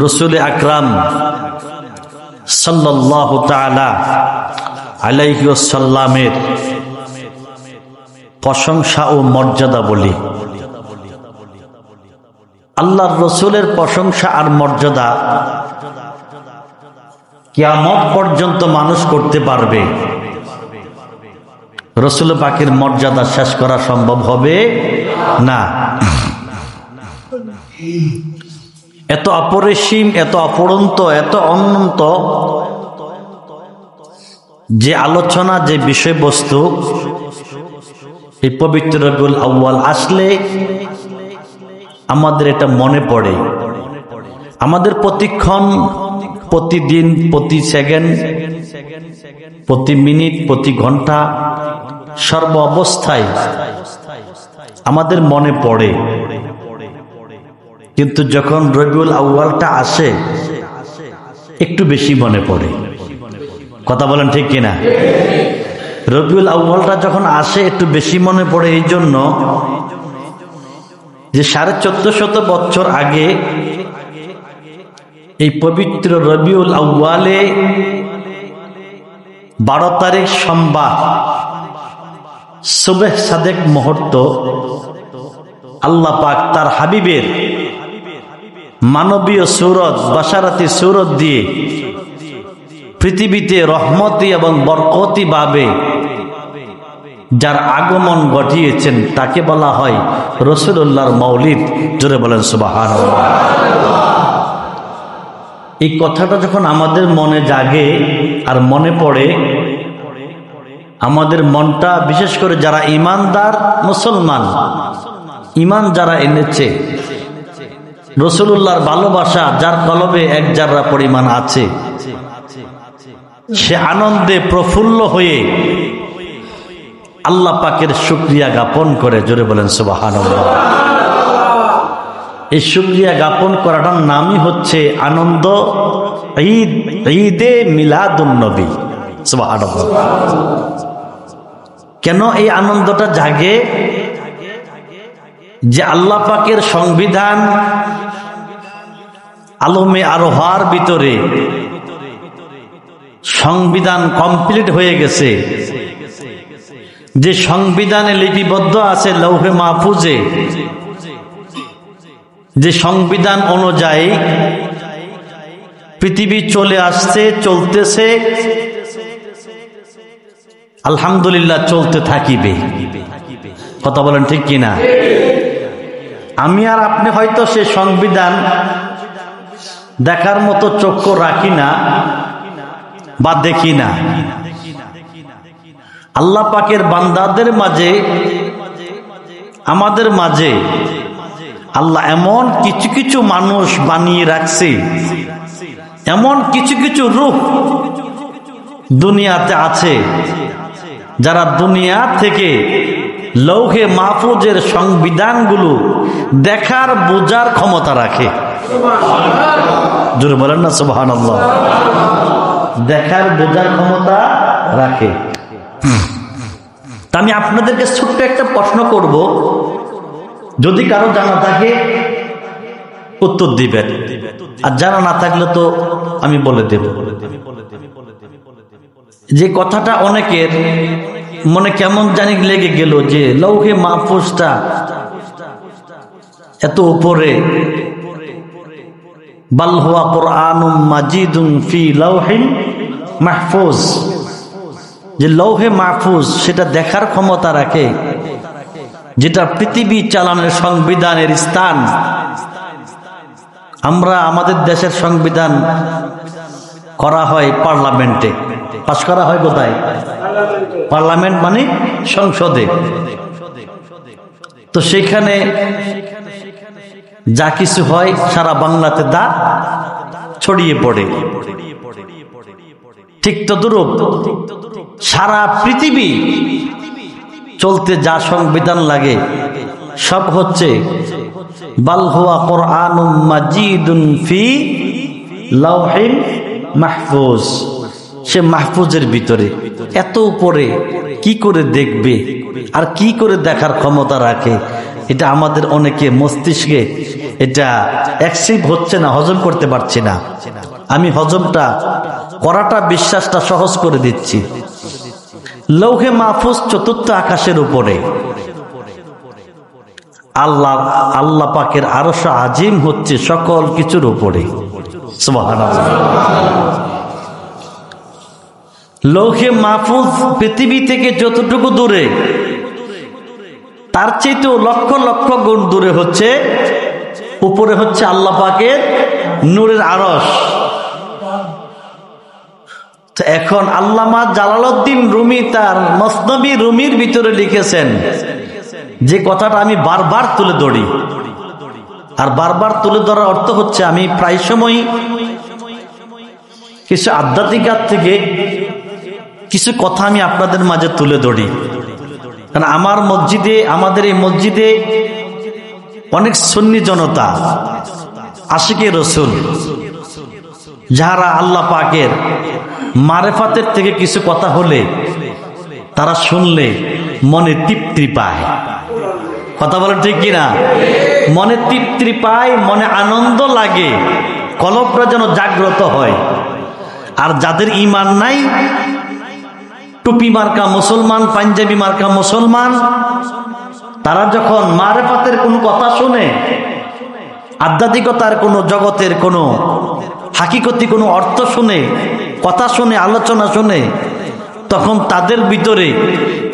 রাসূল আকরাম সাল্লাল্লাহু তাআলা আলাইহি ওয়াসাল্লামের প্রশংসা ও মর্যাদা বলি। আল্লাহর রাসূলের প্রশংসা আর মর্যাদা কিয়ামত পর্যন্ত মানুষ করতে পারবে। রাসূল পাকের মর্যাদা শেষ করা সম্ভব হবে না। এত অপরিসীম, এত অপরন্ত, এত অনন্ত যে আলোচনা, যে বিষয়বস্তু, এই পবিত্র রবিউল আউয়াল আসলে আমাদের এটা মনে পড়ে। আমাদের প্রতিক্ষণ, প্রতিদিন, প্রতি সেকেন্ড, প্রতি মিনিট, প্রতি ঘন্টা, সর্ব অবস্থায় আমাদের মনে পড়ে। কিন্তু যখন রবিউল আউয়ালটা আসে একটু বেশি মনে পড়ে। কথা বলেন ঠিক কিনা? রবিউল আউয়ালটা যখন আসে একটু বেশি মনে পড়ে এই জন্য যে 1450 বছর আগে এই পবিত্র রবিউল আউয়ালে 12 তারিখ সোমবার সুবহ সাদেক মুহূর্ত আল্লাহ পাক তার হাবিবের মানবীয় সূরত, বাশারাতি সূরত দিয়ে পৃথিবীতে রহমতি এবং বরকতি ভাবে যার আগমন ঘটিয়েছেন তাকে বলা হয় রাসূলুল্লাহর মাউলিদ। জোরে বলেন সুবহানাল্লাহ। এই কথাটা যখন আমাদের মনে জাগে আর মনে পড়ে, আমাদের মনটা, বিশেষ করে যারা ঈমানদার মুসলমান, ঈমান যারা এনেছে, রাসূলুল্লাহর ভালোবাসা যার কলবে এক জাররা পরিমাণ আছে, সে আনন্দে প্রফুল্ল হয়ে আল্লাহ পাকের শুকরিয়া জ্ঞাপন করে। জোরে বলেন সুবহানাল্লাহ। এই শুকরিয়া জ্ঞাপন করাটার নামই হচ্ছে আনন্দ, ঈদ, ঈদে মিলাদুন নবী। সুবহানাল্লাহ। কেন এই আনন্দটা জাগে? যে আল্লাহ পাকের সংবিধান আলমে আরোহার ভিতরে সংবিধান কমপ্লিট হয়ে গেছে। যে সংবিধানে লিপিবদ্ধ আছে লৌহে মাহফুজে, যে সংবিধান অনুযায়ী পৃথিবী চলে আসছে, চলতেছে, আলহামদুলিল্লাহ চলতে থাকিবে। কথা বলেন ঠিক কিনা? আমি আর আপনি হয়তো সে সংবিধান দেখার মতো চক্ষু রাখি না বা দেখি না। আল্লাহ পাকের বান্দাদের মাঝে, আমাদের মাঝে আল্লাহ এমন কিছু কিছু মানুষ বানিয়ে রাখছে, এমন কিছু কিছু রূহ দুনিয়াতে আছে যারা দুনিয়া থেকে লৌহে মাহফুজের সংবিধানগুলো দেখার, বোঝার ক্ষমতা রাখে। জোরে বলেন না সুবহানাল্লাহ। দেখার, বোঝার ক্ষমতা রাখে। তা আমি আপনাদেরকে ছোট্ট একটা প্রশ্ন করব, যদি কারো জানা থাকে উত্তর দিবেন, আর জানা না থাকলে তো আমি বলে দেব। যে কথাটা অনেকের মনে কেমন জানি লেগে গেল যে লৌহে মাহফুজটা এত উপরে, বাল হুয়া কুরআনুম মাজিদুন ফি লাউহিন মাহফুজ, যে লৌহে মাহফুজ সেটা দেখার ক্ষমতা রাখে, যেটা পৃথিবী চালানোর সংবিধানের স্থান। আমরা আমাদের দেশের সংবিধান করা হয় পার্লামেন্টে, পাস করা হয় কোথায়? পার্লামেন্ট মানে সংসদে। তো সেখানে যা কিছু হয় সারা বাংলাতে তা ছড়িয়ে পড়ে। ঠিক তদ্রূপ সারা পৃথিবী চলতে যা সংবিধান লাগে সব হচ্ছে বাল হুয়া কুরআনুম মাজিদুন ফি লাউহিন মাহফুজ। সে মাহফুজের ভিতরে, এত উপরে কি করে দেখবে আর কি করে দেখার ক্ষমতা রাখে, এটা আমাদের অনেকে মস্তিষ্কে এটা অ্যাকসিভ হচ্ছে না, হজম করতে পারছি না। আমি হজমটা করাটা, বিশ্বাসটা সহজ করে দিচ্ছি। লৌহে মাহফুজ চতুর্থ আকাশের উপরে, আল্লাহ পাকের আরশ আজিম হচ্ছে সকল কিছুর উপরে। সুবহানাল্লাহ। লৌহে মাহফুজ পৃথিবী থেকে যতটুকু দূরে, তার চেয়েও লক্ষ লক্ষ গুণ দূরে হচ্ছে, উপরে হচ্ছে আল্লাহ পাকের নূরের আরশ। এখন আল্লামা জালালউদ্দিন রুমি তার মসনবী রুমির ভিতরে লিখেছেন যে কথাটা আমি বারবার তুলে ধরি, আর বারবার তুলে ধরার অর্থ হচ্ছে আমি প্রায় সময় কিছু আধ্যাত্মিকার থেকে কিছু কথা আমি আপনাদের মাঝে তুলে ধরি। কারণ আমার মসজিদে, আমাদের এই মসজিদে অনেক সুন্নি জনতা, আশিকে রসুল, যারা আল্লাহ পাকের মারেফাতের থেকে কিছু কথা হলে তারা শুনলে মনে তৃপ্তি পায়। কথা বলেন ঠিক কিনা? মনে তৃপ্তি পায়, মনে আনন্দ লাগে, কলবটা যেন জাগ্রত হয়। আর যাদের ঈমান নাই, টুপি মার্কা মুসলমান, পাঞ্জাবি মার্কা মুসলমান, তারা যখন মারেফাতের কোনো কথা শুনে, আধ্যাত্মিকতার কোনো, জগতের কোনো হাকিকতি কোনো অর্থ শুনে, কথা শুনে, আলোচনা শুনে, তখন তাদের ভিতরে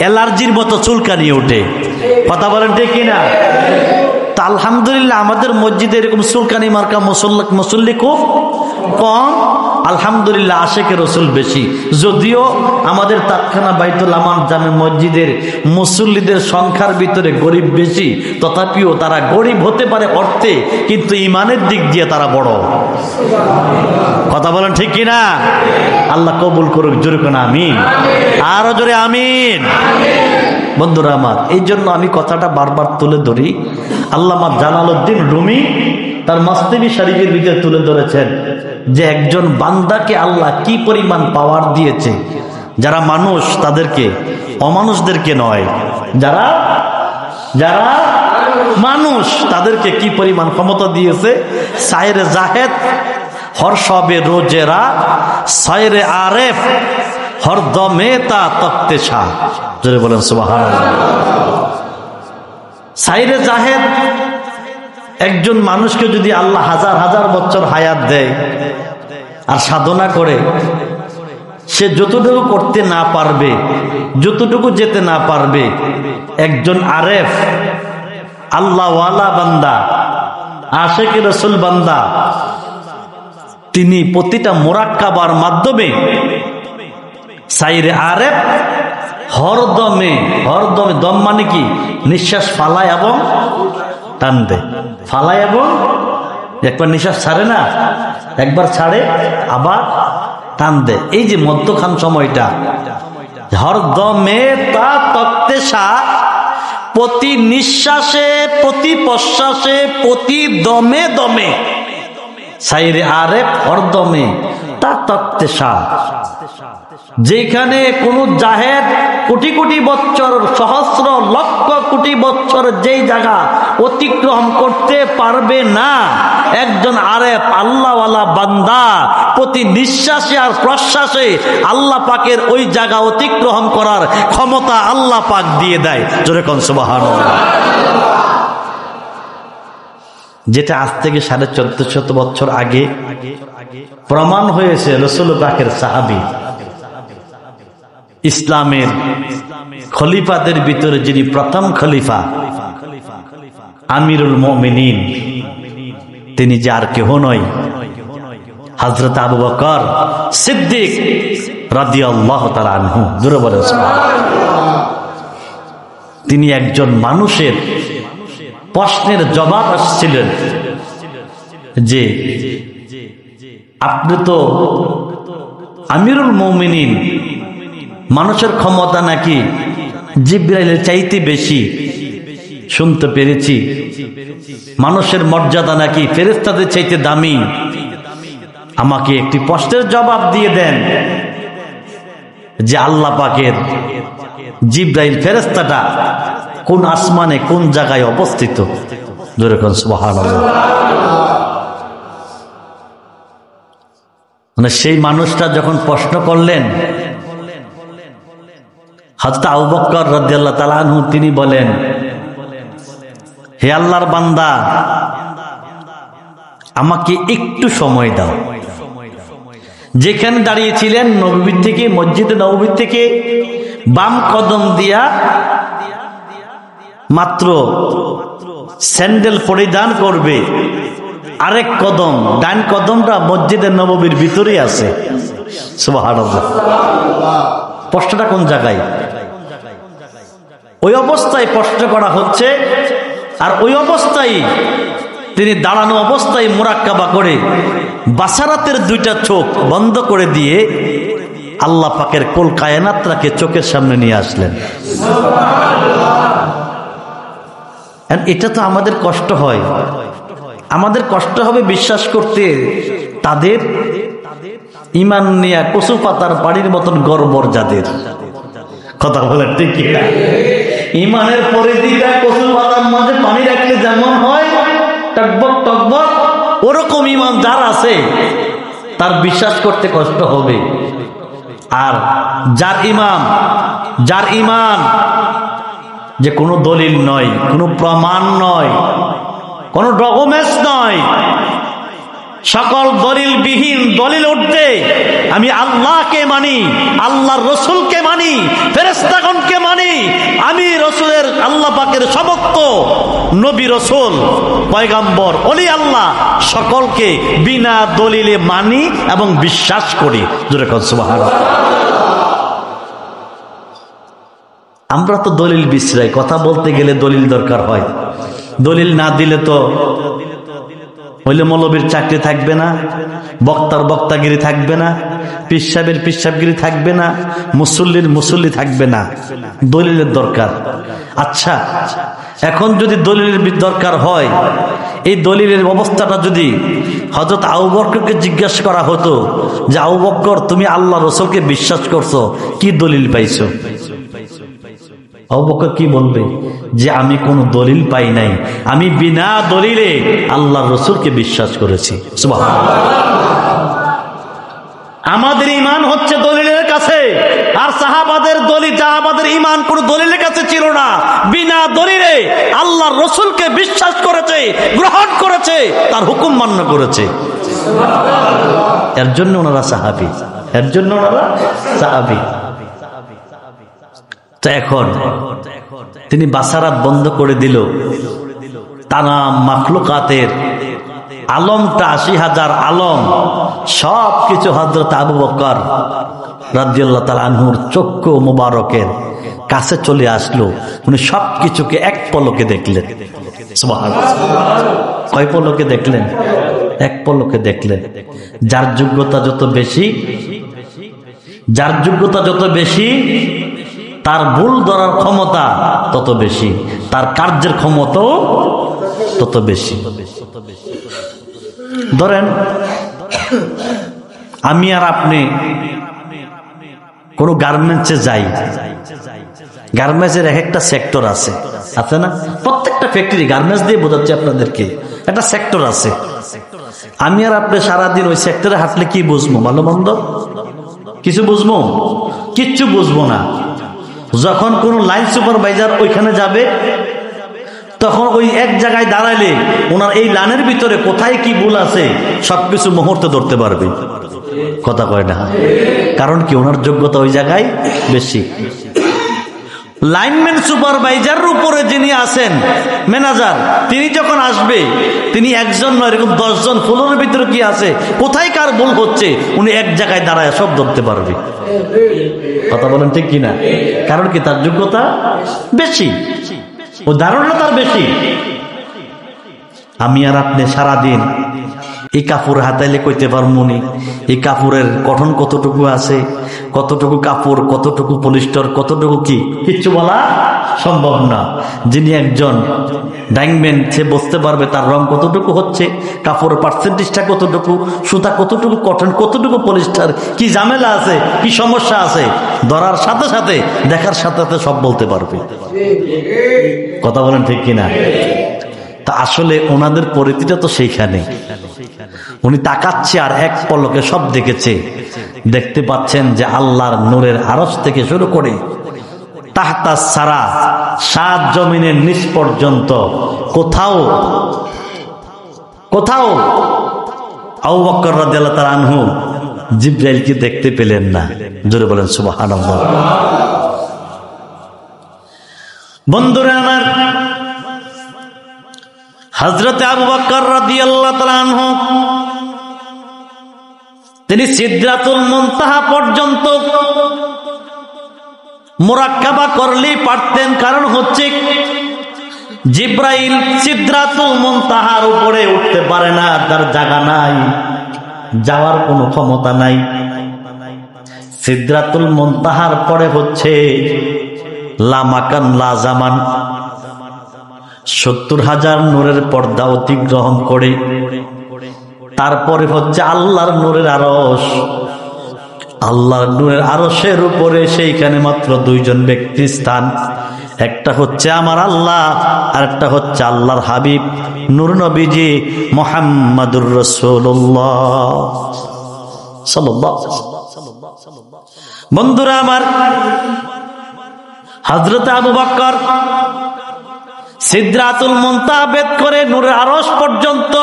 অ্যালার্জির মতো চুলকানি ওঠে। কথা বলেন ঠিক কিনা? তা আলহামদুলিল্লাহ আমাদের মসজিদে এরকম চুলকানি মার্কা মুসল্লি খুব কম। আলহামদুলিল্লাহ আশেকে রসুল বেশি। যদিও আমাদের তাৎখানা বাইতুল আমান জামে মসজিদের মুসল্লিদের সংখ্যার ভিতরে গরিব বেশি, তথাপিও তারা গরিব হতে পারে অর্থে, কিন্তু ইমানের দিক দিয়ে তারা বড়। কথা বলেন ঠিক কিনা? আল্লাহ কবুল করুক, জোরে কোন আমিন, আরো জোরে আমিন। বন্ধুরা আমার, এই জন্য আমি কথাটা বারবার তুলে ধরি। আল্লামা জালালউদ্দিন রুমি তার মাসনবী শরীফের ভিতরে তুলে ধরেছেন যে একজন বান্দাকে আল্লাহ কি পরিমাণ পাওয়ার দিয়েছে। যারা মানুষ তাদেরকে, অমানুষদেরকে নয়, যারা মানুষ তাদেরকে কি পরিমাণ ক্ষমতা দিয়েছে। সায়রে জাহেদ হরসবে রোজেরা, সায়রে আরেফ হরদমে তা তক্তে শাহ। জোরে বলেন সুবহানাল্লাহ। সায়রে জাহেদ, একজন মানুষকে যদি আল্লাহ হাজার হাজার বছর হায়াত দেয় আর সাধনা করে, সে যতটুকু করতে না পারবে, যতটুকু যেতে না পারবে, একজন আরেফ আল্লাহওয়ালা বান্দা, আশিক রাসূল বান্দা, তিনি প্রতিটা মুরাক্কাবার মাধ্যমে সাইরে আরেফ হরদমে, হরদমে দম মানে কি? নিঃশ্বাস ফালায় এবং টান দেয়, ফালায় এবং একবার নিঃশ্বাস ছাড়ে না, একবার ছাড়ে আবার টান দেয়। এই যে মধ্যখান সময়টা, হরদমে তা তক্তেশা, প্রতি নিঃশ্বাসে, প্রতি প্রশ্বাসে, প্রতি দমে দমে সাইরে আরেফ হরদমে তা তক্তেশা। যেখানে কোন জাহেদ কোটি কোটি বছর, সহস্র লক্ষ কোটি বছর যেই জায়গা অতিক্রম করতে পারবে না, একজন আরেফ আল্লাহওয়ালা বান্দা প্রতি নিঃশ্বাসে আর প্রশ্বাসে আল্লাহ পাকের ওই জায়গা অতিক্রম করার ক্ষমতা আল্লাহ পাক দিয়ে দেয়। জোরে কোন সুবহানাল্লাহ। যেটা আজ থেকে 1450 বছর আগে প্রমাণ হয়েছে। রাসূল পাকের সাহাবী, ইসলামের খলিফাদের ভিতরে যিনি প্রথম খলিফা, আমিরুল মুমিনিন, তিনি যে আর কেহ নয়, হযরত আবু বকর সিদ্দিক রাদিয়াল্লাহু তাআলা আনহু। জোরে বলেন সুবহানাল্লাহ। তিনি একজন মানুষের প্রশ্নের জবাব আসছিলেন যে আপনি তো আমিরুল মুমিনিন, মানুষের ক্ষমতা নাকি জিবরাইলের চাইতে বেশি শুনতে পেরেছি, মানুষের মর্যাদা নাকি ফেরেশতাদের চাইতে দামি। আমাকে একটি প্রশ্নের জবাব দিয়ে দেন যে আল্লাহ পাকের জিবরাইল ফেরেশতাটা কোন আসমানে, কোন জায়গায় অবস্থিত। জোরে কোন সুবহানাল্লাহ। মানে সেই মানুষটা যখন প্রশ্ন করলেন, হযরত আবু বকর রাদিয়াল্লাহু তাআলা আনহু তিনি বলেন, হে আল্লাহর বান্দা, আমাকে একটু সময় দাও। যেখানে দাঁড়িয়েছিলেন নববী থেকে, মসজিদে নববী থেকে বাম কদম দিয়া মাত্র স্যান্ডেল পরিধান করবে, আরেক কদম ডান কদমটা মসজিদে নববীর ভিতরেই আছে। সুবহানাল্লাহ। প্রশ্নটা কোন জায়গায়? ওই অবস্থায় প্রশ্ন করা হচ্ছে, আর ওই অবস্থায় তিনি দাঁড়ানো অবস্থায় মুরাক্কাবা করে বাসারাতের দুইটা চোখ বন্ধ করে দিয়ে আল্লাহ পাকের কুল কায়নাতটাকে চোখের সামনে নিয়ে আসলেন। এটা তো আমাদের কষ্ট হয়, আমাদের কষ্ট হবে বিশ্বাস করতে তাদের ঈমান নিয়ে কচু পাতার বাড়ির মতন গর্বর যাদের। কথা বলেন ঠিক কি? ঈমানের পরিধিটা কচু পাতার মাঝে পানি রাখলে যেমন হয় টকবক টকবক, ওরকম ঈমান যার আছে তার বিশ্বাস করতে কষ্ট হবে। আর যার ঈমান যে কোনো দলিল নয়, কোনো প্রমাণ নয়, কোনো ডকুমেন্টস নয়, সকল দলিল বিহীন দলিল উঠতে আমি আল্লাহকে মানি, আল্লাহর রসুলকে মানি, ফেরেশতাগণকে মানি, আমি রসুলের আল্লাহ পাকের সমস্ত নবী রসুল পয়গম্বর ওলি আল্লাহ সকলকে বিনা দলিলে মানি এবং বিশ্বাস করি। জোরে কোন সুবহানাল্লাহ। আমরা তো দলিল বিশ্রাই, কথা বলতে গেলে দলিল দরকার হয়। দলিল না দিলে তো হইলে মৌলবীর চাকরি থাকবে না, বক্তার বক্তাগিরি থাকবে না, পিসাবের পিসাবগিরি থাকবে না, মুসল্লির মুসল্লি থাকবে না। দলিলের দরকার। আচ্ছা, এখন যদি দলিলের দরকার হয়, এই দলিলের অবস্থাটা যদি হযরত আবু বকরকে জিজ্ঞাসা করা হতো যে আবু বকর তুমি আল্লাহ রসুলকে বিশ্বাস করছো, কি দলিল পাইছো? আবু বকর কি বলবে? যে আমি কোনো দলিল পাই নাই, আমি বিনা দলিলে আল্লাহর রসুলকে বিশ্বাস করেছি। সুবহানাল্লাহ। আমাদের ঈমান হচ্ছে দলিলের কাছে, আর সাহাবাদের ঈমান কোনো দলিলের কাছে ছিল না। বিনা দলিলে আল্লাহর রসুলকে বিশ্বাস করেছে, গ্রহণ করেছে, তার হুকুম মান্য করেছে। এর জন্য ওনারা সাহাবী, এর জন্য ওনারা সাহাবী। তো এখন তিনি বাসারাত বন্ধ করে দিল, তামাম মাখলুকাতের আলমটা ৮০,০০০ আলম সব কিছু হযরত আবু বকর রাদিয়াল্লাহু তাআলা আনহুর চক্ষু মুবারকের কাছে চলে আসলো। উনি সব কিছুকে এক পলকে দেখলেন। সুবহানাল্লাহ। কয় পলকে দেখলেন? এক পলকে দেখলেন। যার যোগ্যতা যত বেশি তার ভুল ধরার ক্ষমতা তত বেশি, তার কার্যের ক্ষমতাও তত বেশি। ধরেন আমি আর আপনি কোন গার্মেন্টসে যাই, গার্মেন্টসের এক একটা সেক্টর আছে, আছে না? প্রত্যেকটা ফ্যাক্টরি, গার্মেন্টস দিয়ে বোঝাচ্ছি আপনাদেরকে, একটা সেক্টর আছে। আমি আর আপনি সারাদিন ওই সেক্টরে হাঁটলে কি বুঝবো? ভালো মন্দ কিছু বুঝবো? কিচ্ছু বুঝবো না। যখন কোন লাইন সুপারভাইজার ওইখানে যাবে, তখন ওই এক জায়গায় দাঁড়াইলে ওনার এই লাইনের ভিতরে কোথায় কি ভুল আছে সবকিছু মুহূর্তে ধরতে পারবে। কথা কয় না? কারণ কি? ওনার যোগ্যতা ওই জায়গায় বেশি। লাইনম্যান সুপারভাইজারের উপরে যিনি আছেন ম্যানেজার, তিনি যখন আসবে, তিনি একজন নয়, এরকম 10 জন ফ্লোরের ভিতরে কি আছে, কোথায় কার ভুল হচ্ছে, উনি এক জায়গায় দাঁড়ায় সব ধরতে পারবে। কথা বলেন ঠিক কিনা? কারণ কি? তার যোগ্যতা বেশি, ও ধারণা তার বেশি। আমি আর আপনি সারাদিন এই কাপড় হাতাইলে কইতে পারবো নি এই কাপড়ের গঠন কতটুকু আছে, কতটুকু কাপড়, কতটুকু পলিস্টার, কতটুকু কি, কিচ্ছু বলা সম্ভব না। যিনি একজন ডাইংম্যান, সে বুঝতে পারবে তার রং কতটুকু হচ্ছে, কাপড়ের পার্সেন্টেজটা কতটুকু, সুতা কতটুকু, কটন কতটুকু, পলিস্টার কি ঝামেলা আছে, কি সমস্যা আছে, ধরার সাথে সাথে, দেখার সাথে সাথে সব বলতে পারবে। কথা বলেন ঠিক কিনা? তা আসলে ওনাদের পরিধিটা তো সেইখানে। উনি তাকাচ্ছে আর এক পলকে সব দেখেছে। দেখতে পাচ্ছেন যে আল্লাহর নূরের আরশ থেকে শুরু করে তাহতা সারা, 7 জমিনের নিচ পর্যন্ত কোথাও আবু বকর রাদিয়াল্লাহু তাআলা আনহু জিবরাইলকে দেখতে পেলেন না। জোরে বলেন সুবহানাল্লাহ। বন্ধুরা আমার, হযরতে আবু বকর রাদিয়াল্লাহু তাআলা আনহু তিনি সিদরাতুল মুনতাহা পর্যন্ত মুরাক্কাবা করলেই পারতেন। কারণ হচ্ছে জিবরাইল সিদরাতুল মুনতাহার উপরে উঠতে পারে না, তার জায়গা নাই, যাওয়ার কোনো ক্ষমতা নাই। সিদরাতুল মুনতাহার পরে হচ্ছে লা মাকান লা জামান, 70,000 নূরের পর্দা অতিক্রম করে তারপরে হচ্ছে আল্লাহর নূরের আরশ। আল্লাহর নূরের আরশের উপরে সেইখানে মাত্র 2 জন ব্যক্তির স্থান। একটা হচ্ছে আমার আল্লাহ, আর একটা হচ্ছে আল্লাহর হাবিব নূর নবীজি মুহাম্মাদুর রাসূলুল্লাহ সাল্লাল্লাহু আলাইহি ওয়াসাল্লাম। বন্ধুরা আমার, হযরত আবু বকর সিদরাতুল মুনতাহা ভেদ করে নূরের আরশ পর্যন্ত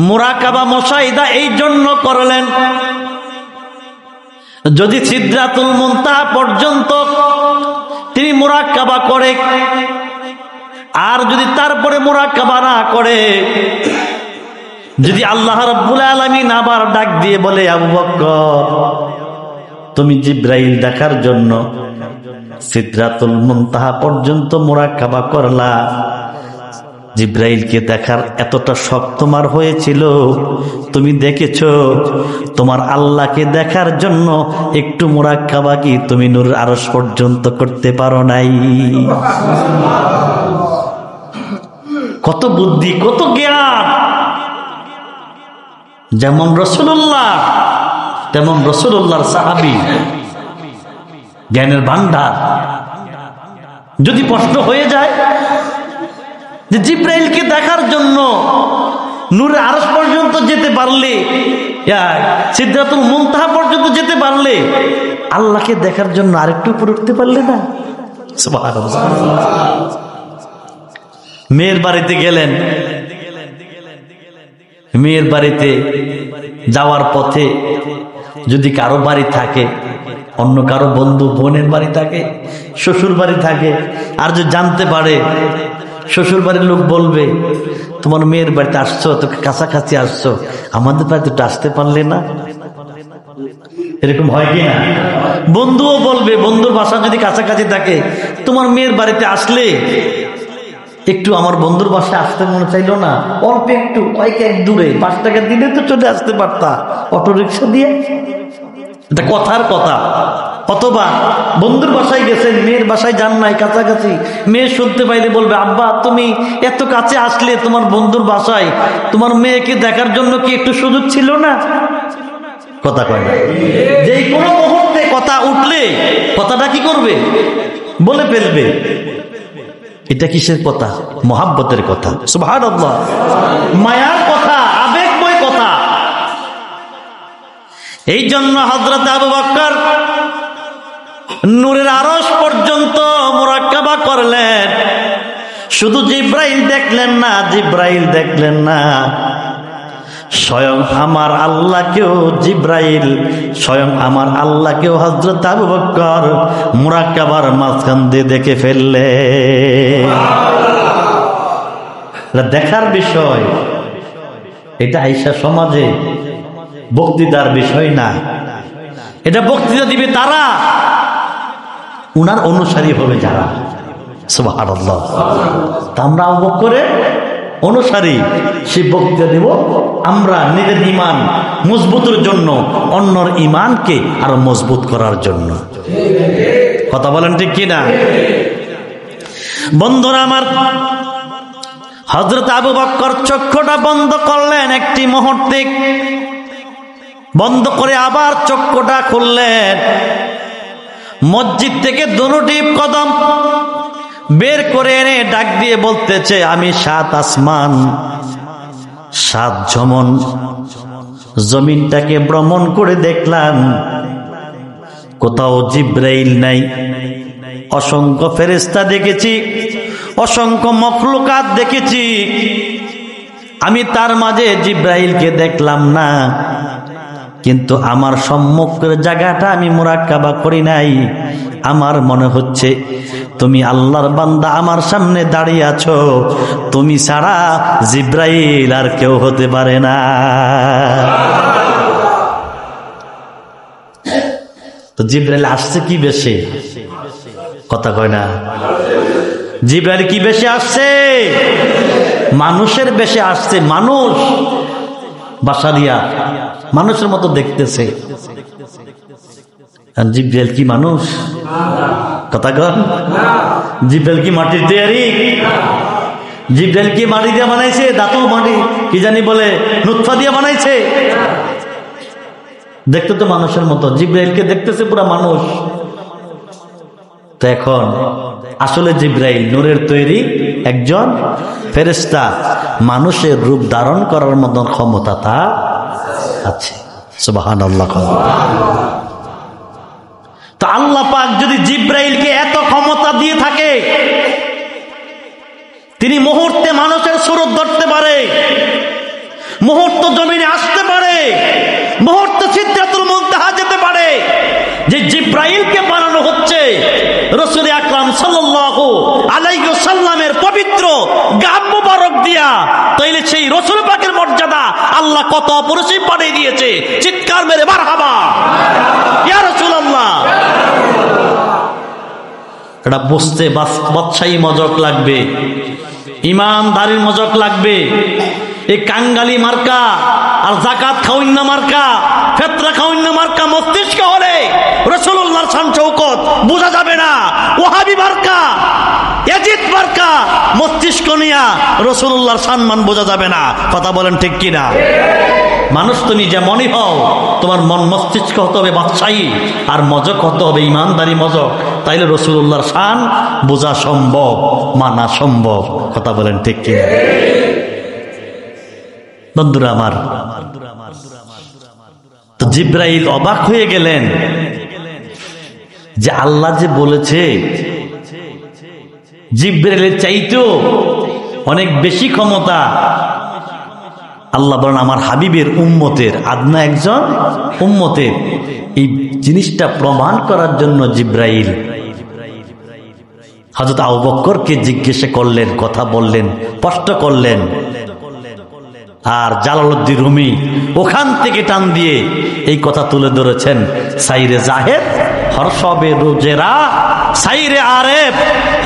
মুরাকাবা মুশাহিদা এই জন্য করলেন, যদি সিদরাতুল মুনতাহা পর্যন্ত তিনি মুরাকাবা করে আর যদি তারপরে মুরাকাবা না করে, যদি আল্লাহ রাব্বুল আলামিন আবার ডাক দিয়ে বলে আবু বকর তুমি জিবরাইল দেখার জন্য সিদরাতুল মুনতাহা পর্যন্ত মুরাকাবা করলা, জিবরাইলকে দেখার এতটা শখ তোমার হয়েছিল, তুমি দেখেছো, তোমার আল্লাহকে দেখার জন্য একটু মুরাক্কাবা কি তুমি নূরের আরশ পর্যন্ত করতে পারো নাই? কত বুদ্ধি, কত জ্ঞান! যেমন রাসূলুল্লাহ তেমন রাসূলুল্লাহর সাহাবী, জ্ঞানের ভান্ডার। যদি প্রশ্ন হয়ে যায় যে জিবরাইলকে দেখার জন্য নূরের আরশ পর্যন্ত যেতে পারলে, সিদরাতুল মুনতাহা পর্যন্ত যেতে পারলে, আল্লাহকে দেখার জন্য আরেকটু উপরে উঠতে পারলে না? সুবহানাল্লাহ। মেয়ের বাড়িতে গেলেন, মেয়ের বাড়িতে যাওয়ার পথে যদি কারো বাড়ি থাকে, অন্য কারো বন্ধু বোনের বাড়ি থাকে, শ্বশুর বাড়ি থাকে, আর যদি জানতে পারে শ্বশুর বাড়ির লোক বলবে তোমার মেয়ের বাড়িতে আসছো, তো কাছাকাছি আসছো, আমাদের বাড়িতে তো আসতে পারলে না। এরকম হয় কি না? বন্ধুও বলবে, বন্ধুর বাসা যদি কাছাকাছি থাকে, তোমার মেয়ের বাড়িতে আসলে একটু আমার বন্ধুর বাসায় আসতে মনে চাইলো না, অল্প একটু কয়েক এক দূরে 5 টাকা দিলে তো চলে আসতে পারতা অটো রিক্সা দিয়ে। এটা কথার কথা। অথবা বন্ধুর বাসায় গেছেন, মেয়ের বাসায় যান নাই, কাছাকাছি, মেয়ে শুনতে পাইলে বলবে আব্বা তুমি এত কাছে আসলে তোমার বন্ধুর বাসায়, তোমার মেয়েকে দেখার জন্য কি একটু সুযোগ ছিল না? কথা কয় না? যে কোনো মুহূর্তে কথা উঠলে কথাটা কি করবে? বলে ফেলবে। এটা কিসের কথা? মহাব্বতের কথা। সুবহানাল্লাহ। মায়ার কথা, আবেগময় কথা। এই জন্য হযরত আবু বকর নূরের আরশ পর্যন্ত মুরাক্কাবা করলেন। শুধু জিবরাইল দেখলেন না, জিবরাইল দেখলেন না, স্বয়ং আমার আল্লাহকেও, জিবরাইল স্বয়ং আমার আল্লাহকেও হযরত আবু বকর মুরাক্কাবার মাঝখান দিয়ে দেখে ফেললে। দেখার বিষয় এটা আয়েশা সমাজে বক্তৃতার বিষয় না। এটা বক্তৃতা দিবে তারা, উনার অনুসারী হবে যারা। সুবহানাল্লাহ। তা আমরা আবু বকরের অনুসারী, সে বক্তৃতা দেব আমরা নিজের ঈমান মজবুতের জন্য, অন্যর ঈমানকে আরো মজবুত করার জন্য। কথা বলেন ঠিক কিনা? বন্ধুরা আমার, হযরত আবু বকর চক্ষুটা বন্ধ করলেন একটি মুহূর্তে, বন্ধ করে আবার চক্ষুটা খুললেন। মসজিদ থেকে দুটি কদম বের করে এনে ডাক দিয়ে বলতেছে, আমি 7 আসমান 7 জমন জমিনটাকে ভ্রমণ করে দেখলাম, কোথাও জিব্রাইল নাই। অসংখ্য ফেরেশতা দেখেছি, অসংখ্য মখলুকাত দেখেছি, আমি তার মাঝে জিব্রাইলকে দেখলাম না। কিন্তু আমার সম্মুখের জায়গাটা আমি মুরাক্কাবা করি নাই। আমার মনে হচ্ছে তুমি আল্লাহর বান্দা, আমার সামনে দাঁড়িয়ে আছো, তুমি ছাড়া জিব্রাইল আর কেউ হতে পারে না। তো জিব্রাইল আসছে কি বেশে? কথা কয় না। জিব্রাইল কি বেশে আসছে? মানুষের বেশে আসছে। মানুষ বাসারিয়া মানুষের মতো দেখতেছে। জিব্রাইল কি মানুষ? কথা কন। জিব্রাইল কি মাটির তৈরি? জিব্রাইল কি মাটি দিয়ে বানাইছে? দাঁতও মাটি কি জানি বলে নুতফা দিয়ে বানাইছে। দেখতে তো মানুষের মতো, জিব্রাইলকে দেখতেছে পুরা মানুষ। তো এখন আসলে জিব্রাইল নূরের তৈরি একজন ফেরেশতা, মানুষের রূপ ধারণ করার মতন ক্ষমতা তার আছে। সুবহানাল্লাহ। তো আল্লাহ পাক যদি জিব্রাইলকে এত ক্ষমতা দিয়ে থাকে, তিনি মুহূর্তে মানুষের সুরত ধরতে পারে, মুহূর্ত জমিনে আসতে পারে, মুহূর্ত সিদরাতুল মুনতাহা যেতে পারে। যে জিব্রাইলকে বানানো হচ্ছে রাসূল আকরাম সাল্লাল্লাহু আলাইহি ওয়াসাল্লামের পবিত্র গাম মুবারক দিয়া, তাইলে সেই রাসূল পাকের মর্যাদা আল্লাহ কত অপরিসীম বানিয়ে দিয়েছে। চিৎকার মেরে মারহাবা ইয়া রাসূলুল্লাহ। এটা বুঝতে বাদশাহী মজক লাগবে, ইমানদারির মজক লাগবে। এই কাঙ্গালি মার্কা আর জাকাত খাওয়িন না মার্কা, ফিতরা খাওয়িন না মার্কা মস্তিষ্ক হলে রাসূলুল্লাহর শান শৌকত বোঝা যাবে না। ওয়াহাবি মার্কা, ইয়াজিদ মার্কা মস্তিষ্ক নিয়া রাসূলুল্লাহর সম্মান বোঝা যাবে না। কথা বলেন ঠিক কিনা? মানুষ তুমি যেমনই হও, তোমার মন মস্তিষ্ক হতে হবে বাদশাহী, আর মজক হতে হবে ইমানদারি মজক। তাইলে রাসূলুল্লাহর শান বোঝা সম্ভব, মানা সম্ভব। কথা বলেন ঠিক কিনা? বন্ধুরা আমার, তো জিব্রাইল অবাক হয়ে গেলেন যে আল্লাহ যে বলেছে জিব্রাইলের চাইতেও অনেক বেশি ক্ষমতা। আল্লাহ বলেন আমার হাবিবের উম্মতের, আদনা একজন উম্মতের। এই জিনিসটা প্রমাণ করার জন্য জিব্রাইল হযরত আবু বকরকে জিজ্ঞাসা করলেন, কথা বললেন, স্পষ্ট করলেন। আর জালালউদ্দিন রুমি ওখান থেকে টান দিয়ে এই কথা তুলে ধরেছেন, সাইরে জাহেদ হরসবে রোজেরা, সাইরে আরেফ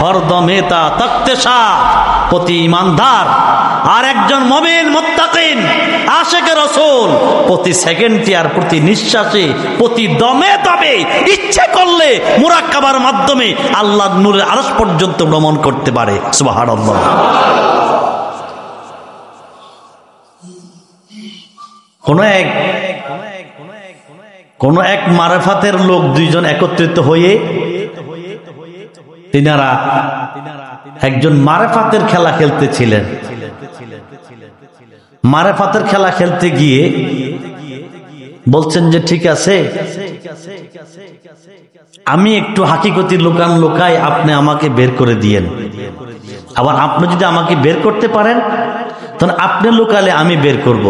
হরদমে তা তক্তেশা। প্রতি ইমানদার আর একজন মুমিন মুত্তাকিন আশিকে রাসূল প্রতি সেকেন্ডে আর প্রতি নিঃশ্বাসে প্রতি দমে দমে ইচ্ছে করলে মুরাক্কাবার মাধ্যমে আল্লাহর নূরের আরশ পর্যন্ত ভ্রমণ করতে পারে। সুবহানাল্লাহ। কোন এক মারেফাতের লোক দুইজন একত্রিত হয়ে তিনারা একজন মারেফাতের খেলা খেলতেছিলেন। মারেফাতের খেলা খেলতে গিয়ে বলছেন যে ঠিক আছে, আমি একটু হাকিকতি লুকাই, আপনি আমাকে বের করে দিয়েন। আবার আপনি যদি আমাকে বের করতে পারেন তাহলে আপনি লুকালে আমি বের করব।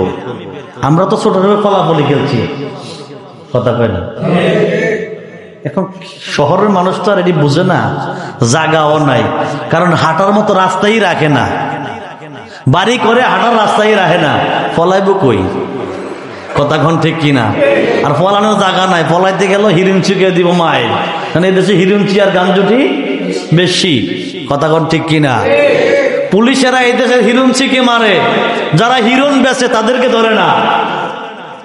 আমরা তো ছোটভাবে ফলাফলি খেলছি। কথা কয় না? এখন শহরের মানুষ তো আর এটি বুঝে না, জায়গাও নাই, কারণ হাঁটার মতো রাস্তাই রাখে না, বাড়ি করে হাঁটার রাস্তাই রাখে না, ফলাইব কই? কথাক্ষণ ঠিক কিনা? আর ফলানোর জায়গা নাই, ফলাইতে গেল হিরুঞ্চিকে দিব মাইল, কারণ এই দেশে হিরুঞ্চি আর গাঞ্জুটি বেশি। কথাক্ষণ ঠিক কিনা? পুলিশেরা এই দেশের হিরুঞ্চিকে মারে, যারা হিরুন বেচে তাদেরকে ধরে না।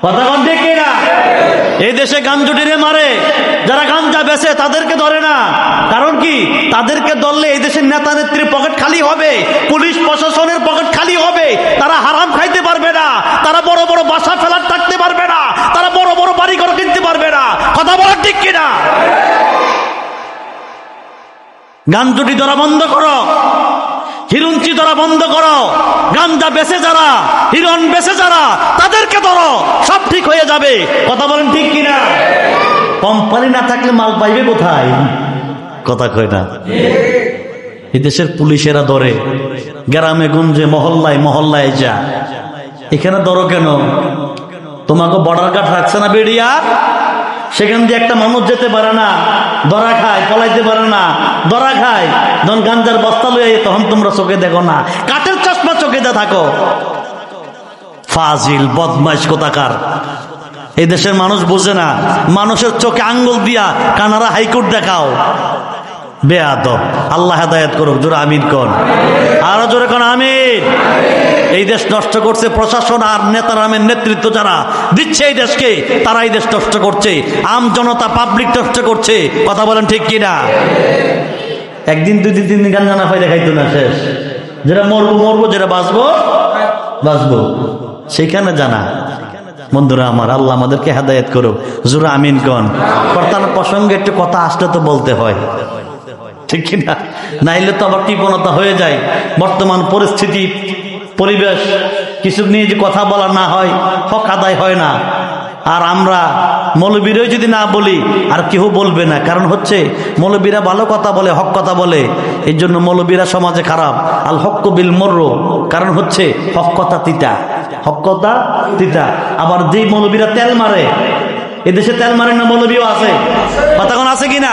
কথাক্ষণ ঠিক কিনা? এই দেশে গাঞ্জুটিরে মারে, যারা গাঞ্জা বেচে তাদেরকে ধরে না। কারণ কি? তাদেরকে ধরলে এই দেশের নেতা নেত্রীর পকেট খালি হবে, পুলিশ প্রশাসনের পকেট খালি হবে, তারা হারাম খাইতে পারবে না, তারা বড় বড় বাসা ফেলার থাকতে পারবে না, তারা বড় বড় বাড়ি ঘর কিনতে পারবে না। কথা বলার ঠিক কিনা? গাঞ্জুটি ধরা বন্ধ করো, হিরুঞ্চি ধরা বন্ধ করো, গাঞ্জা বেচে যারা, হিরণ বেচে যারা, তাদেরকে ধরো, সব ঠিক হয়ে যাবে। কথা বলেন ঠিক কিনা? কোম্পানি না থাকলে মাল পাইবে কোথায়? কথা কয় না? এই দেশের পুলিশেরা ধরে, গ্রামে গঞ্জে মহল্লায় মহল্লায় যা, এখানে ধরো কেন? তোমাকে বর্ডার গার্ড রাখছে না বেড়িয়া, সেখান দিয়ে একটা মানুষ যেতে পারে না, ধরা খায়, পলাইতে পারে না, ধরা খায়। যখন গাঞ্জার বস্তা লইয়া তখন তোমরা চোখে দেখো না, কাঠের চশমা চোখে দে থাকো। ফাজিল বদমাইশ কোথাকার। এই দেশের মানুষ বোঝে না, মানুষের চোখে আঙ্গুল দিয়া কানারা হাইকোর্ট দেখাও। বেয়াদব। আল্লাহ হেদায়েত করুক। জোরে আমিন কোন, আরো জোরে কোন আমিন। এই দেশ নষ্ট করছে প্রশাসন আর নেতার নামের নেতৃত্ব যারা দিচ্ছে এই দেশকে, তারা এই দেশ নষ্ট করছে। আম জনতা পাবলিক নষ্ট করছে। কথা বলেন ঠিক কিনা? একদিন দুই দিন তিন দিন গান জানা হয় দেখাইতো না, শেষ। যেটা মরবো মরবো, যেটা বাঁচবো বাঁচবো, সেইখানে জানা। বন্ধুরা আমার, আল্লাহ আমাদেরকে হেদায়েত করুক। জোরে আমিন কোন। কর্তার প্রসঙ্গে একটু কথা আসলে তো বলতে হয়, ঠিক কিনা? নাইলে তো আবার কৃপণতা হয়ে যায়। বর্তমান পরিস্থিতি, পরিবেশ, কিছু নিয়ে যে কথা বলা না হয়, হক আদায় হয় না। আর আমরা মৌলবীরও যদি না বলি আর কেউ বলবে না। কারণ হচ্ছে মৌলবীরা ভালো কথা বলে, হক কথা বলে, এই জন্য মৌলবীরা সমাজে খারাপ। আল হক বিল মর্র, কারণ হচ্ছে হক কথা তিতা, হক কথা তিতা। আবার যেই মৌলবীরা তেল মারে, এদেশে তেল মারেন না মৌলবীও আছে, কথা কোন আছে কিনা?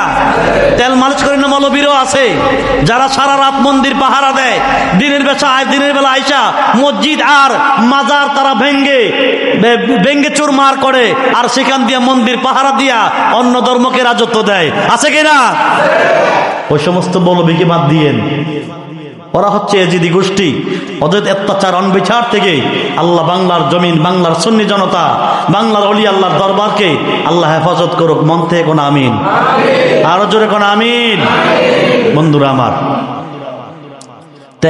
তেল মালিশ করেন না মৌলবীরও আছে। যারা সারা রাত মন্দির পাহারা দেয়, দিনের বেলা আইসা মসজিদ আর মাজার তারা ভেঙ্গে চুরমার করে, আর সেখান দিয়ে মন্দির পাহারা দিয়া অন্য ধর্মকে রাজত্ব দেয়, আছে কিনা? ওই সমস্ত মৌলবীকে বাদ দিয়েন। ওরা হচ্ছে এজিদি গোষ্ঠী। ওদের অত্যাচার অনবিচার থেকে আল্লাহ বাংলার জমিন, বাংলার সুন্নি জনতা, বাংলার অলি আল্লাহর দরবারকে আল্লাহ হেফাজত করুক। মন থেকে কোন আমিন, আরো জোরে কোন আমিন। বন্ধুরা আমার,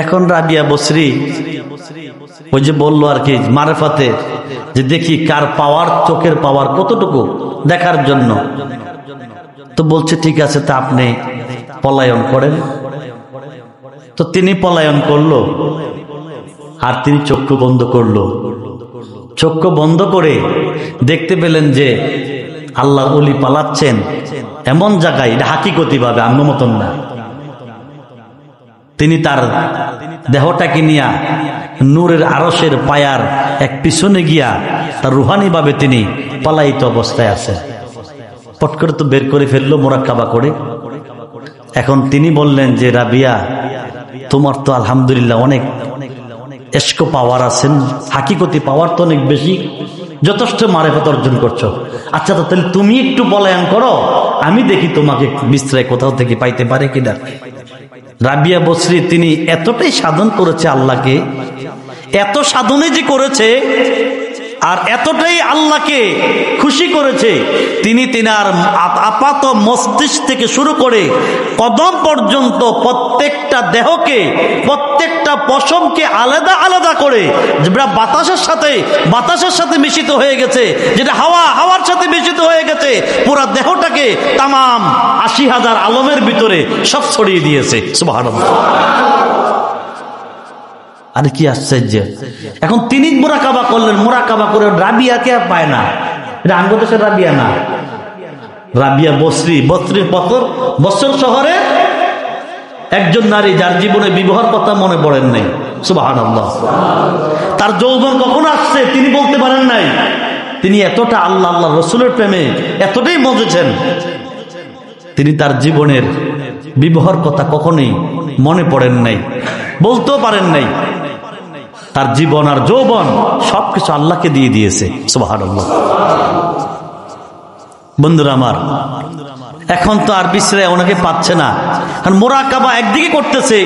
এখন রাবিয়া বসরি ওই যে বললো আর কি মারেফাতে, যে দেখি কার পাওয়ার, চোখের পাওয়ার কতটুকু দেখার জন্য। তো বলছে ঠিক আছে, তা আপনি পলায়ন করেন। তো তিনি পলায়ন করলো, আর তিনি চক্ষু বন্ধ করলো। চক্ষু বন্ধ করে দেখতে পেলেন যে আল্লাহর ওলি পালাচ্ছেন এমন জায়গায়, এটা হাকিকতি ভাবে, আঙ্গ মতন না। তিনি তার দেহটাকে নিয়া নূরের আরশের পায়ার এক পিছনে গিয়া তার রুহানি ভাবে তিনি পলায়িত অবস্থায় আছেন। পট করে তো বের করে ফেললো মোরাক্কাবা করে। এখন তিনি বললেন যে রাবিয়া, তোমার তো আলহামদুলিল্লাহ অনেক এশক পাওয়ার আছেন, হাকিকতি পাওয়ার তো অনেক বেশি, যথেষ্ট মারেফত অর্জন করছো। আচ্ছা, তো তাহলে তুমি একটু পলায়ন করো, আমি দেখি তোমাকে বিশ্রায় কোথাও থেকে পাইতে পারে কিনা। রাবিয়া বসরি তিনি এতটাই সাধন করেছে আল্লাহকে, এত সাধনে যে করেছে আর এতটাই আল্লাহকে খুশি করেছে, তিনি তিনার আপাত মস্তিষ্ক থেকে শুরু করে কদম পর্যন্ত প্রত্যেকটা দেহকে, প্রত্যেকটা পশমকে আলাদা আলাদা করে, যেটা বাতাসের সাথে মিশ্রিত হয়ে গেছে, যেটা হাওয়ার সাথে মিশ্রিত হয়ে গেছে, পুরা দেহটাকে তামাম ৮০,০০০ আলমের ভিতরে সব ছড়িয়ে দিয়েছে। সুবহানাল্লাহ। আরে কি আশ্চর্য! এখন তিনি মোরাকাবা করলেন, মোরাকাবা করে রাবিয়াকে পায় না। এটা আঙ্গদেশের রাবিয়া না, রাবিয়া বসরির বছর শহরে একজন নারী, যার জীবনে বিবাহের কথা মনে পড়েন নাই। সুবহানাল্লাহ। তার যৌবন কখন আসছে তিনি বলতে পারেন নাই। তিনি এতটা আল্লাহ রসুলের প্রেমে এতটাই মজেছেন, তিনি তার জীবনের বিবাহের কথা কখনোই মনে পড়েন নাই, বলতেও পারেন নাই। তার জীবন আর যৌবন সবকিছু আল্লাহকে দিয়ে দিয়েছে। সুবহানাল্লাহ। বন্ধুরা আমার, এখন তো আর বিশ্রায় ওনাকে পাচ্ছে না, কারণ মোরাকাবা একদিকে করতেছে,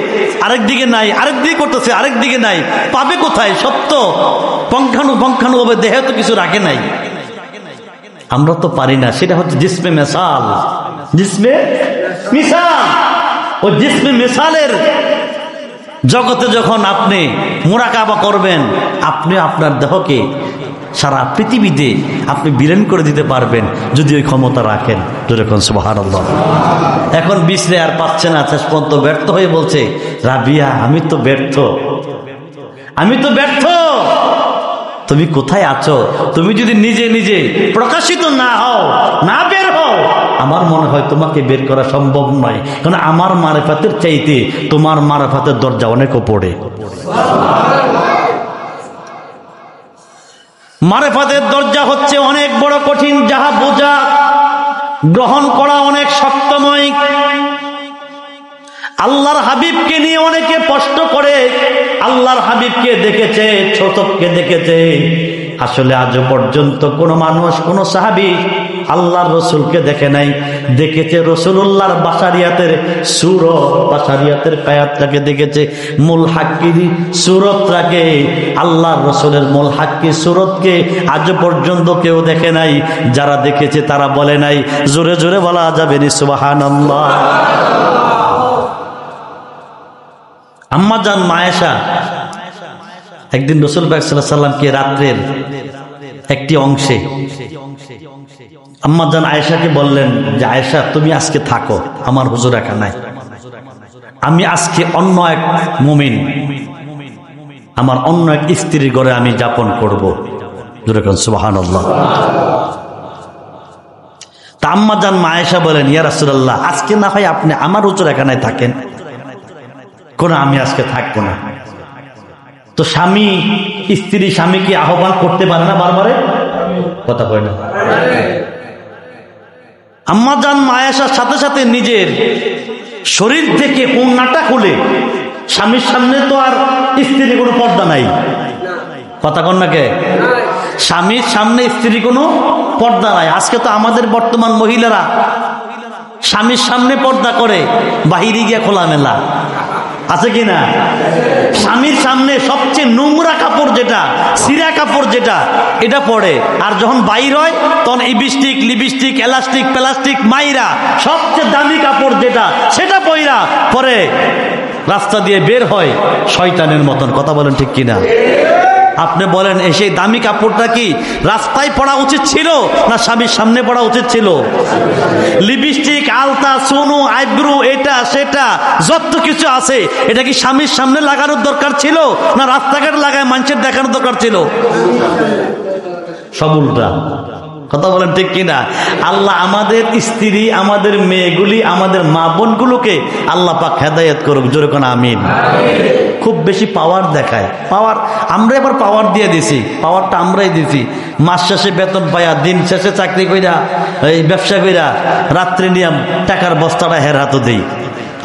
আরেকদিকে নাই, আরেকদিকে করতেছে, আরেকদিকে নাই, পাবে কোথায়? সত্য পঙ্খানুভাবে দেহে তো কিছু রাখে নাই। আমরা তো পারি না, সেটা হচ্ছে জিসমে মিসাল। জিসমে মিসাল, ও জিসমে মিসালের জগতে যখন আপনি মোরাকাবা করবেন, আপনি আপনার দেহকে সারা পৃথিবীতে আপনি বিলীন করে দিতে পারবেন যদি ওই ক্ষমতা রাখেন। যেরকম সুবহানাল্লাহ। এখন বিশ্রে আর পাচ্ছে না, শেষ পর্যন্ত ব্যর্থ হয়ে বলছে, রাবিয়া আমি তো ব্যর্থ, আমি তো ব্যর্থ, তুমি কোথায় আছো? তুমি যদি নিজে নিজে প্রকাশিত না হও, না বের হও, আমার মনে হয় তোমাকে বের করা সম্ভব নয়, কারণ আমার মারিফাতের চাইতে তোমার মারিফাতের দরজা অনেক উপরে। মারিফাতের দরজা হচ্ছে অনেক বড় কঠিন, যাহা বোঝা গ্রহণ করা অনেক শক্তময়। আল্লাহর হাবিবকে নিয়ে অনেকে প্রশ্ন করে, আল্লাহর হাবিবকে দেখেছে, ছোটকে দেখেছে, আসলে আজ পর্যন্ত কোন মানুষ, কোন সাহাবী আল্লাহর রসুলকে দেখে নাই। দেখেছে রসুলুল্লাহর বাশারিয়াতের সুরত, বাশারিয়াতের কায়াতটাকে দেখেছে, মূল হাক্কি সুরতটাকে, আল্লাহর রসুলের মূল হাক্কি সুরতকে আজ পর্যন্ত কেউ দেখে নাই। যারা দেখেছে তারা বলে নাই, জোরে জোরে বলা যাবে নি সুবহানাল্লাহ। আম্মা জান মা আয়েশা একদিন রাসূল পাক সাল্লাল্লাহু আলাইহি সাল্লামকে রাত্রের একটি অংশে আম্মা জান আয়েশাকে বললেন যে, আয়েশা তুমি আজকে থাকো আমার হুজুরখানায়, আমি আজকে অন্য এক মুমিন, আমার অন্য এক স্ত্রীর ঘরে আমি যাপন করব। যেরকম সুবহানাল্লাহ। তা আম্মা জান মা আয়েশা বলেন, ইয়া রাসূলুল্লাহ আজকে না হয় আপনি আমার হুজুরখানায় থাকেন, কোন আমি আজকে থাকবো না। তো স্বামী স্ত্রী স্বামীকে আহ্বান করতে পারে না বারবারে? কথা কয় না। আম্মা জান মা আয়েশার সাথে সাথে নিজের শরীর থেকে ওড়নাটা খুলে, স্বামীর সামনে তো আর স্ত্রীর কোনো পর্দা নাই, কথা কন না কে? স্বামীর সামনে স্ত্রীর কোনো পর্দা নাই। আজকে তো আমাদের বর্তমান মহিলারা স্বামীর সামনে পর্দা করে, বাহিরে গিয়া খোলামেলা, আছে কি না? স্বামীর সামনে সবচেয়ে নোংরা কাপড় যেটা, সিরা কাপড় যেটা, এটা পরে, আর যখন বাইর হয় তখন লিপস্টিক লিপস্টিক এলাস্টিক প্লাস্টিক মাইরা সবচেয়ে দামি কাপড় যেটা, সেটা পয়রা পরে রাস্তা দিয়ে বের হয় শয়তানের মতন। কথা বলেন ঠিক কিনা? আপনি বলেন, সেই দামি কাপড়টা কি রাস্তায় পড়া উচিত ছিল না স্বামীর সামনে পড়া উচিত ছিল? লিপস্টিক, আলতা, সোনো, আইব্রু, এটা সেটা যত কিছু আছে, এটা কি স্বামীর সামনে লাগানোর দরকার ছিল না রাস্তাঘাট লাগায় মানুষের দেখানোর দরকার ছিল? সব উল্টা। কথা বলেন ঠিক কিনা? আল্লাহ আমাদের স্ত্রী, আমাদের মেয়েগুলি, আমাদের মা বোনগুলোকে আল্লাহ পাক হেদায়েত করুক। জোরে কোন আমিন। খুব বেশি পাওয়ার দেখায়, পাওয়ার আমরা এবার পাওয়ার দিয়ে দিছি, পাওয়ারটা আমরাই দিছি। মাস শেষে বেতন পাইয়া, দিন শেষে চাকরি কইরা, এই ব্যবসা কইরা, রাত্রে নিয়ম টাকার বস্তাটা হের হাতে দেই,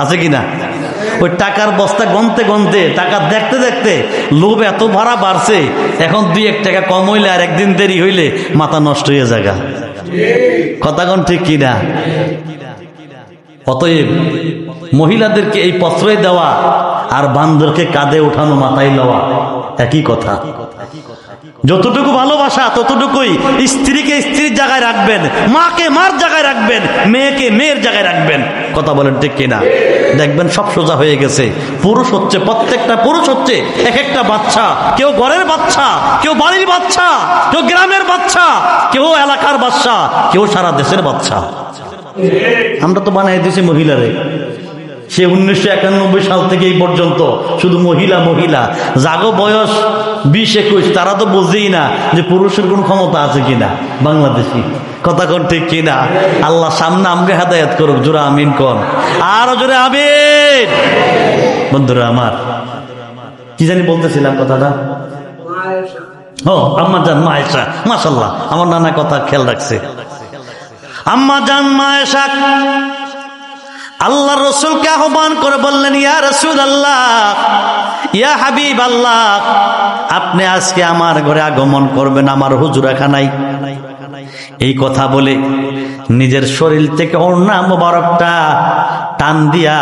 আছে কিনা? ওই টাকার বস্তা গনতে গনতে, টাকা দেখতে দেখতে লোভ এত ভাড়া বাড়ছে, এখন 2-1 টাকা কম হইলে আর একদিন দেরি হইলে মাথা নষ্ট হয়ে যায়। কথা কোন ঠিক কিনা? অতএব মহিলাদেরকে এই প্রশ্রয় দেওয়া আর বান্দরকে কাঁধে ওঠানো, মাথায় লওয়া একই কথা। যতটুকু ভালোবাসা ততটুকুই স্ত্রীকে স্ত্রীর জায়গায় রাখবেন, মাকে মার জায়গায় রাখবেন, মেয়েকে মেয়ের জায়গায় রাখবেন। কথা বলেন ঠিক কিনা? দেখবেন সব সোজা হয়ে গেছে। পুরুষ হচ্ছে, প্রত্যেকটা পুরুষ হচ্ছে এক একটা বাচ্চা। কেউ ঘরের বাচ্চা, কেউ বাড়ির বাচ্চা, কেউ গ্রামের বাচ্চা, কেউ এলাকার বাচ্চা, কেউ সারা দেশের বাচ্চা। আমরা তো বানাই দিয়েছি মহিলারে। সে 1991 সাল থেকে এই পর্যন্ত শুধু মহিলা মহিলা। জাগো বয়স 20-21, তারা তো বুঝেই না যে পুরুষের কোন ক্ষমতা আছে কিনা বাংলাদেশি। কথা কোন ঠিক কিনা? আল্লাহ সামনে আমাকে হেদায়েত করুক। জোরে আমিন কোন, আর জোরে আমিন। বন্ধুরা আমার, কি জানি বলতেছিলাম কথাটা? ও আম্মা জান মা আয়েশা, মাশাআল্লাহ আমার নানা কথা খেয়াল রাখছে। আম্মা জান মা আয়েশা আল্লাহর রাসূলকে আহ্বান করে বললেন, ইয়া রাসূলুল্লাহ, ইয়া হাবিব আল্লাহ, আপনি আজকে আমার ঘরে আগমন করবেন, আমার হুজুরখানায়। এই কথা বলে নিজের শরীর থেকে ওড়না মোবারকটা টান দিয়া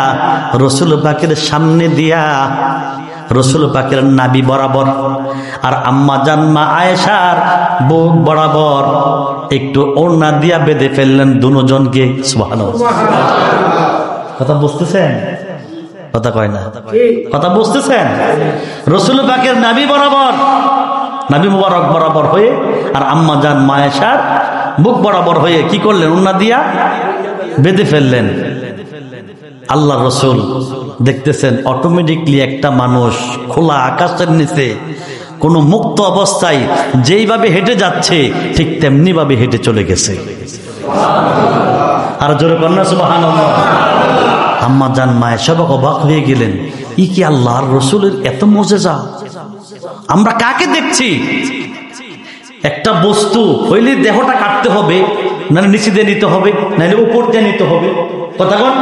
রাসূল পাকের সামনে দিয়া, রাসূল পাকের নাভি বরাবর আর আম্মা জান মা আয়েশার বুক বরাবর একটু ওড়না দিয়া বেঁধে ফেললেন দুজনকে। সুবহানাল্লাহ। কথা বুঝতেছেন? কথা কয় না, কথা বুঝতেছেন? রাসূল পাকের নাভি বরাবর নবী মুবারক বরাবর হয়ে আর আম্মা জান মায়েশার বুক বরাবর হয়ে কি করলেন? উন্না দিয়া বেঁধে ফেললেন। আল্লাহ রসুল দেখতেছেন অটোমেটিকলি একটা মানুষ খোলা আকাশের নিচে কোনো মুক্ত অবস্থায় যেইভাবে হেঁটে যাচ্ছে ঠিক তেমনি ভাবে হেঁটে চলে গেছে। আর জোরে কন্যা সুবহানাল্লাহ। আম্মা জান মায়েশা অবাক হয়ে গেলেন, ই কি আল্লাহর রসুলের এত মুজিজা? আমরা কাকে দেখছি? একটা বস্তু হইলে দেহটা কাটতে হবে, নাহলে নিচে দিয়ে নিতে হবে, নাহলে উপর দিয়ে নিতে হবে, কথা বল।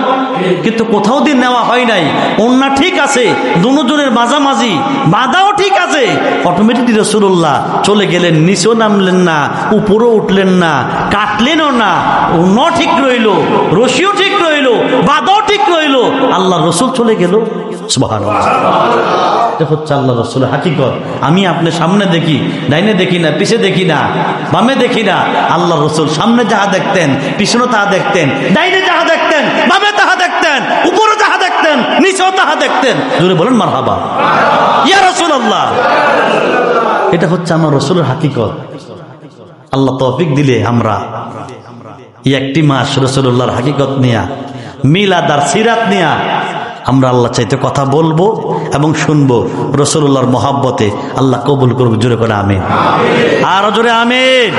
কিন্তু কোথাও দিয়ে নেওয়া হয় নাই। ওন্না ঠিক আছে, দুজনের মাঝামাঝি বাঁধাও ঠিক আছে, অটোমেটিকলি রাসূলুল্লাহ চলে গেলেন, নিচেও নামলেন না, উপরেও উঠলেন না, কাটলেনও না, ওন্না ঠিক রইল, রশিও ঠিক রইল, বাঁধাও ঠিক রইল, আল্লাহ রসুল চলে গেল। সুবহানাল্লাহ। এটা হচ্ছে আল্লাহ রসুলের হাকিকত। আমি আপনি সামনে দেখি, ডাইনে দেখি না, পিছে দেখি না, বামে দেখি না। আল্লাহ রসুল সামনে যাহা দেখতেন, পিছনে তাহা দেখতেন, ডাইনে যাহা দেখতেন, বামে তাহা দেখতেন, উপরে যাহা দেখতেন, নিচেও তাহা দেখতেন। জোরে বলেন মারহাবা ইয়া রাসূলুল্লাহ। এটা হচ্ছে আমার রসুলের হাকিকত। আল্লাহ তৌফিক দিলে আমরা এই একটি মাস রাসূলুল্লাহর হাকিকত নিয়া, মিলাদ আর সিরাত নিয়া আমরা আল্লাহ চাইতে কথা বলবো এবং শুনবো। রাসূলুল্লাহর মহব্বতে আল্লাহ কবুল করবে। জোরে করে আমিন। আর জোরে আমিন।